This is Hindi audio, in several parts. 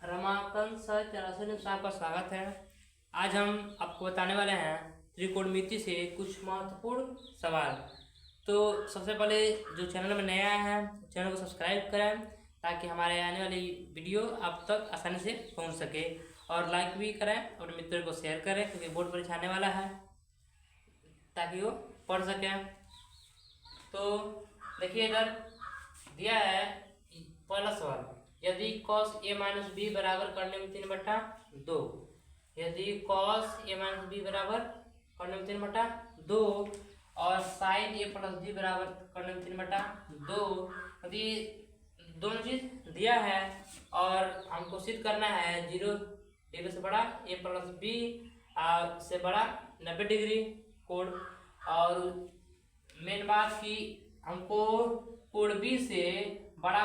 रमाकांत सर 84 में आपका स्वागत है। आज हम आपको बताने वाले हैं त्रिकोणमिति से कुछ महत्वपूर्ण सवाल। तो सबसे पहले जो चैनल में नया है चैनल को सब्सक्राइब करें ताकि हमारे आने वाली वीडियो आप तक आसानी से पहुंच सके, और लाइक भी करें, अपने मित्रों को शेयर करें क्योंकि बोर्ड परीक्षा आने वाला है ताकि वो पढ़ सकें। तो देखिए इधर दिया है पहला सवाल, यदि cos a माइनस बी बराबर करने में 3/2, यदि cos a माइनस बी बराबर करने में 3/2 और sin a प्लस बी बराबर करने में 3/2, यदि दोनों चीज दिया है और हमको सिद्ध करना है 0 डिग्री से बड़ा a प्लस बी से बड़ा 90 डिग्री कोण, और मेन बात की हमको कोण बी से बड़ा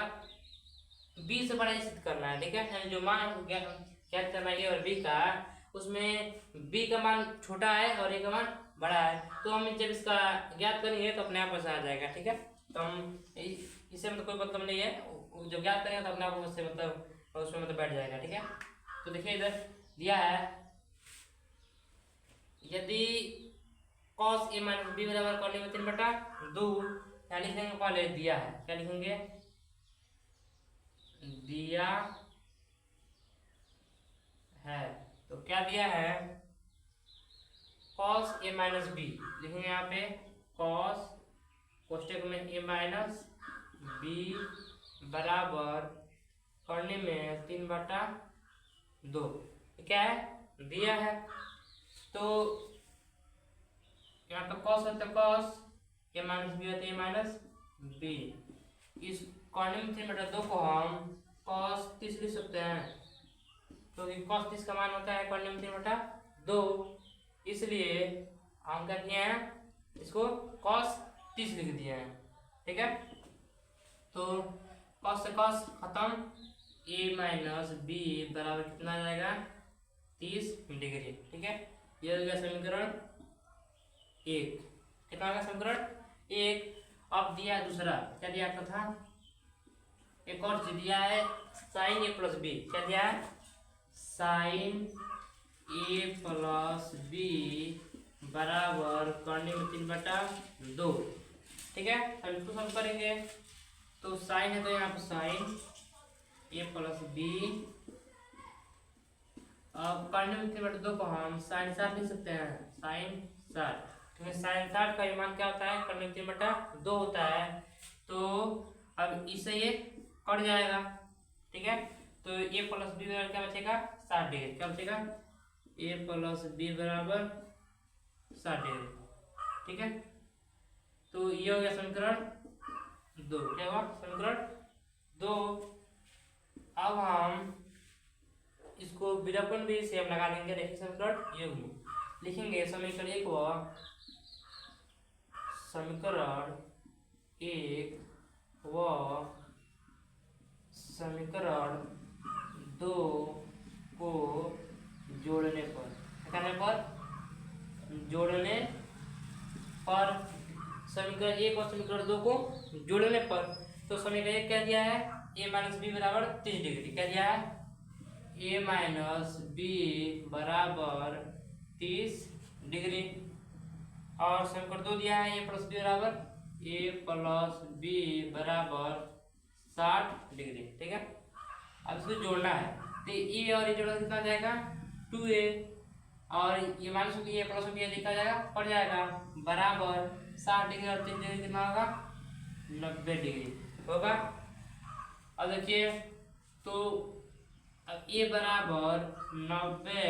बी से बड़ा सिद्ध करना है। ठीक है, जो मान ज्ञात करना है और बी का, उसमें बी का मान छोटा है और ए का मान बड़ा है, तो हम जब इसका ज्ञात करेंगे तो अपने आप ऐसा आ जाएगा। ठीक है, तो हम इससे मतलब कोई मतलब नहीं है, जब ज्ञात करेंगे तो अपने आप उससे मतलब उसमें मतलब बैठ जाएगा। ठीक है, तो देखिए इधर दिया है यदि cos a माइनस बी बराबर करने में 3/2, क्या लिखेंगे, पहले दिया है, क्या लिखेंगे, दिया है, तो क्या दिया है, cos a माइनस बी लिखेंगे यहाँ पे, cos कोष्टक में a माइनस बी बराबर करने में 3/2, क्या है, दिया है। तो यहाँ पे cos होता है cos a माइनस बी होता है a माइनस बी, इस करने में 3/2 को हम cos 30 लिख सकते हैं क्योंकि cos 30 का मान होता है करने में 3/2, इसलिए हम क्या किए हैं, इसको cos 30 लिख दिए हैं। ठीक है, तो cos से cos खत्म, a माइनस बी बराबर कितना आ जाएगा, 30 डिग्री। ठीक है, ये हो गया समीकरण 1। कितना होगा समीकरण 1। अब दिया है दूसरा, क्या दिया आपका था, एक और चीज दिया है sin a प्लस बी, क्या दिया है, sin a प्लस बी बराबर करने में 3/2। ठीक है, अब इसको सॉल्व करेंगे, तो sin है तो यहाँ पे sin a प्लस बी, अब करने में 3/2 को हम sin 60 लिख सकते हैं, sin 60, क्योंकि sin 60 का मान क्या होता है, करने में 3/2 होता है, तो अब इससे ये कट जाएगा। ठीक है, तो a प्लस बी बराबर क्या बचेगा, 60 डिग्री, क्या बचेगा, a प्लस बी बराबर 60 डिग्री। ठीक है, तो ये हो गया समीकरण 2। क्या हुआ, समीकरण 2। अब हम इसको विलोपन भी से हम लगा लेंगे, देखिए समीकरण युग्म लिखेंगे, समीकरण 1 व समीकरण 1 व समीकरण 2 को जोड़ने पर, करने पर, जोड़ने पर, समीकरण 1 और समीकरण 2 को जोड़ने पर, तो समीकरण 1 क्या दिया है, a माइनस बी बराबर 30 डिग्री, क्या दिया है, a माइनस बी बराबर 30 डिग्री, और समीकरण 2 दिया है a प्लस बी बराबर बराबर 60 डिग्री। ठीक है, अब इसको जोड़ना है, तो ए और ये जोड़ना कितना जाएगा, 2a, और ये माइनस बी प्लस बी लिखा जाएगा, पड़ जाएगा बराबर 60 डिग्री और 30 डिग्री कितना होगा, 90 डिग्री होगा। अब देखिए, तो अब a बराबर 90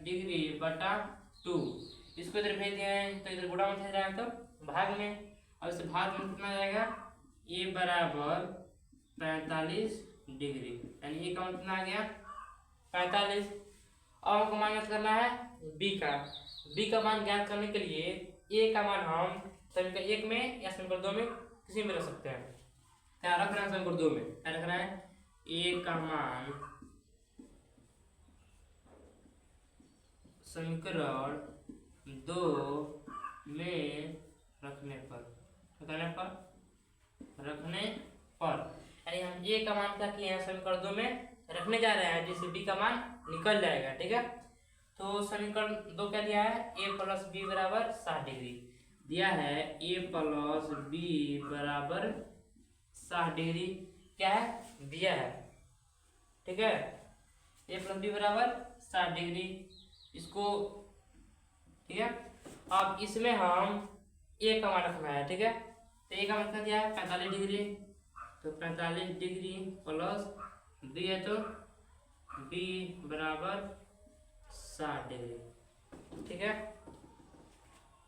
डिग्री बटा 2, इसको इधर भेज दिए हैं तो इधर गुणा में जाएगा तो भाग में, अब इसे भाग में कितना जाएगा, a बराबर 45 डिग्री, यानी ये का मान कितना आ गया, 45। और हमको मान ज्ञात करना है b का, b का मान ज्ञात करने के लिए a का मान हम समीकरण 1 में या समीकरण 2 में किसी में रख सकते हैं। क्या रख रहे हैं, समीकरण 2 में क्या रख रहे हैं, a का मान समीकरण 2 में रखने पर, यानी हम ए का मान क्या किए हैं समीकरण 2 में रखने जा रहे हैं, जिससे बी का मान निकल जाएगा। ठीक है, तो समीकरण 2 क्या दिया है, ए प्लस बी बराबर 60 डिग्री दिया है। ए प्लस बी बराबर 60 डिग्री क्या है दिया है। ठीक है, ए प्लस बी बराबर 60 डिग्री, इसको ठीक है। अब इसमें हम ए का मान रखना है। ठीक है, तो ए का मान क्या दिया है 45 डिग्री, तो 45 डिग्री प्लस बी है तो बी बराबर 60 डिग्री। ठीक है,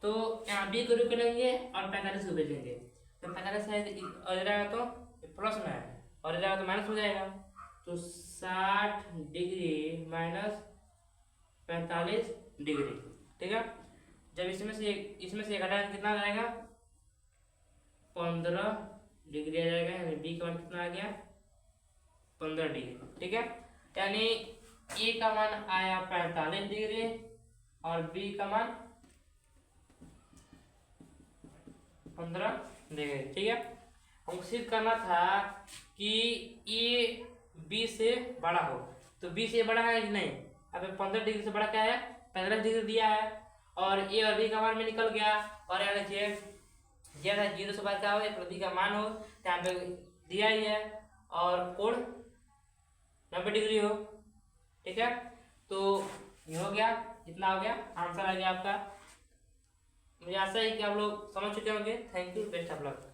तो यहाँ बी को रुक लेंगे और 45 को भेजेंगे, तो 45 है इधर आएगा तो प्लस में है और इधर आएगा तो माइनस हो जाएगा, तो 60 डिग्री माइनस 45 डिग्री। ठीक है, जब इसमें से घटाएंगे कितना आ जाएगा 15 डिग्री आ जाएगा, यानी बी का मान कितना आ गया 15 डिग्री। ठीक है, यानी ए का मान आया 45 डिग्री और बी का मान 15 डिग्री। ठीक है, हमको सिद्ध करना था कि ए बी से बड़ा हो, तो बी से बड़ा है कि नहीं। अब 15 डिग्री से बड़ा क्या है 45 डिग्री दिया है और ए और बी का मान में निकल गया, और यहाँ देखिए जेड है 0 से बड़ा क्या हो या बी का मान हो, यहाँ पे दिया ही है और कोण 90 डिग्री हो। ठीक है, तो ये हो गया, इतना हो गया, आंसर आ गया आपका। मुझे आशा है कि आप लोग समझ चुके होंगे। Thank you, best of luck.